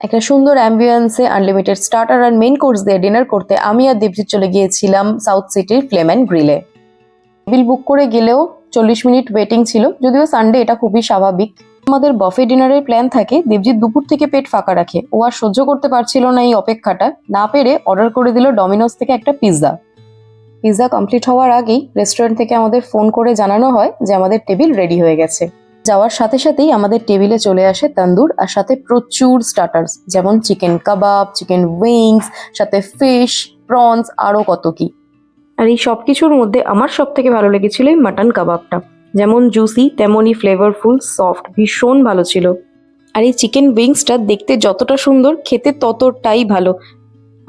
একটা সুন্দর অ্যাম্বিয়েন্সে unlimited starter আর main course দিয়ে ডিনার করতে আমি আর দীপজিৎ চলে গিয়েছিলাম সাউথ সিটির ফ্লেম অ্যান্ড গ্রিলে। টেবিল বুক করে গেলেও 40 মিনিট ওয়েটিং ছিল, যদিও সানডে এটা খুবই স্বাভাবিক। আমাদের বাফে ডিনারের প্ল্যান থাকে, দীপজিৎ দুপুর থেকে পেট ফাঁকা রাখে। ও আর সহ্য করতে পারছিল না এই অপেক্ষাটা, না পেরে অর্ডার করে দিল ডমিনোস থেকে একটা পিৎজা। পিৎজা কমপ্লিট হওয়ার আগেই রেস্টুরেন্ট থেকে আমাদের ফোন করে জানানো হয় যে আমাদের টেবিল রেডি হয়ে গেছে। যাওয়ার সাথে সাথেই আমাদের টেবিলে চলে আসে তন্দুর আর সাথে প্রচুর স্টার্টার্স, যেমন চিকেন কাবাব, চিকেন উইংস, সাথে ফিশ, প্রনস, আরো কত কি। আর এই সব কিছুর মধ্যে আমার সব থেকে ভালো লেগেছিল এই মাটন কাবাবটা, যেমন জুসি তেমনই ফ্লেভারফুল, সফট, ভীষণ ভালো ছিল। আর এই চিকেন উইংসটা দেখতে যতটা সুন্দর, খেতে ততটাই ভালো।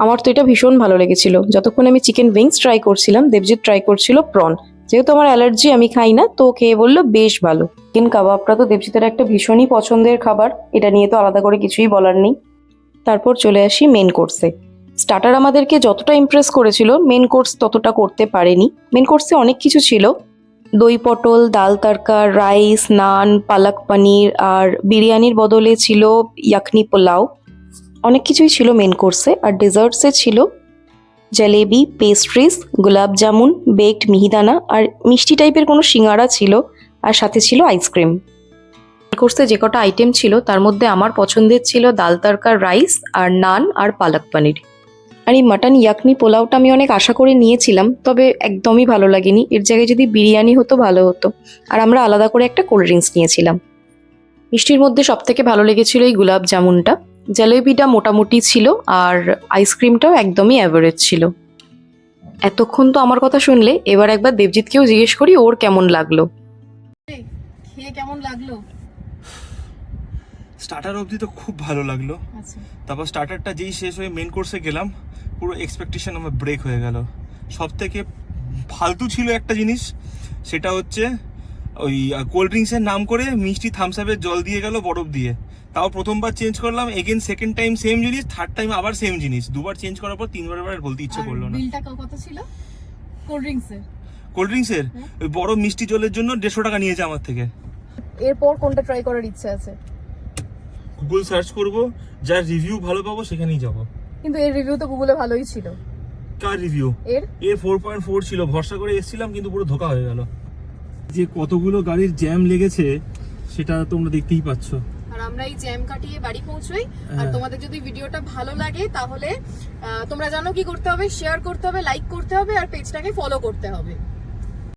আমার তো এটা ভীষণ ভালো লেগেছিল। যতক্ষণ আমি চিকেন উইংস ট্রাই করছিলাম, দেবজিৎ ট্রাই করছিল প্রন। যেহেতু আমার অ্যালার্জি, আমি খাই না, তো খেয়ে বললো বেশ ভালো। চিকেন কাবাবটা তো দেবজিতের একটা ভীষণই পছন্দের খাবার, এটা নিয়ে তো আলাদা করে কিছুই বলার নেই। তারপর চলে আসি মেন কোর্সে। স্টার্টার আমাদেরকে যতটা ইমপ্রেস করেছিল, মেন কোর্স ততটা করতে পারেনি। মেন কোর্সে অনেক কিছু ছিল, দই পটল, ডাল তড়কা, রাইস, নান, পালক পনির, আর বিরিয়ানির বদলে ছিল ইয়াকনি পোলাও। অনেক কিছুই ছিল মেন কোর্সে। আর ডেজার্টসে ছিল জলেবি, পেস্ট্রিজ, গোলাপ জামুন, বেকড মিহিদানা আর মিষ্টি টাইপের কোনো সিঙ্গারা ছিল, আর সাথে ছিল আইসক্রিম। মেন কোর্সে যে কটা আইটেম ছিল তার মধ্যে আমার পছন্দের ছিল ডাল তড়কার রাইস আর নান আর পালক পনির। আর এই মাটন ইয়াকনি পোলাওটা আমি অনেক আশা করে নিয়েছিলাম, তবে একদমই ভালো লাগেনি। এর জায়গায় যদি বিরিয়ানি হতো ভালো হতো। আর আমরা আলাদা করে একটা কোল্ড ড্রিঙ্কস নিয়েছিলাম। মিষ্টির মধ্যে সব থেকে ভালো লেগেছিল এই গোলাপ জামুনটা। জলেবিটা মোটামুটি ছিল, আর আইসক্রিমটাও একদমই অ্যাভারেজ ছিল। এতক্ষণ তো আমার কথা শুনলে, এবার একবার দেবজিৎকেও জিজ্ঞেস করি ওর কেমন লাগলো। খেয়ে কেমন লাগলো? স্টার্টার অবধি তো খুব ভালো লাগলো। আচ্ছা, তারপর স্টার্টারটা যেই শেষ হয়ে মেন কোর্সে গেলাম, পুরো এক্সপেকটেশন আমার ব্রেক হয়ে গেল। সব থেকে ফালতু ছিল একটা জিনিস, সেটা হচ্ছে ওই কোল্ড ড্রিঙ্কসের নাম করে মিষ্টি থামস আপের জল দিয়ে গেল বরফ দিয়ে। তাও প্রথমবার চেঞ্জ করলাম, এগেন সেকেন্ড টাইম সেম জিনিস, থার্ড টাইম আবার সেম জিনিস। দুবার চেঞ্জ করার পর তিনবার আর বলতে ইচ্ছে করলো না। বিলটা কত ছিল কোল্ড ড্রিঙ্কসের? কোল্ড ড্রিঙ্কসের ওই বরফ মিষ্টি জলের জন্য 150 টাকা নিয়েছে আমার থেকে। এরপর কোনটা ট্রাই করার ইচ্ছে আছে? গুগল সার্চ করব, যার রিভিউ ভালো পাবো সেখানেই যাব। কিন্তু এর রিভিউ তো গুগলে ভালোই ছিল। কার রিভিউ? এর 4.4 ছিল, ভরসা করে এসেছিলাম কিন্তু পুরো ধোকা হয়ে গেল। যে কতগুলো গাড়ির জ্যাম লেগেছে সেটা তোমরা দেখতেই পাচ্ছ। আর আমরা এই জ্যাম কাটিয়ে বাড়ি পৌঁছই। আর তোমাদের যদি ভিডিওটা ভালো লাগে তাহলে তোমরা জানো কি করতে হবে, শেয়ার করতে হবে, লাইক করতে হবে আর পেজটাকে ফলো করতে হবে।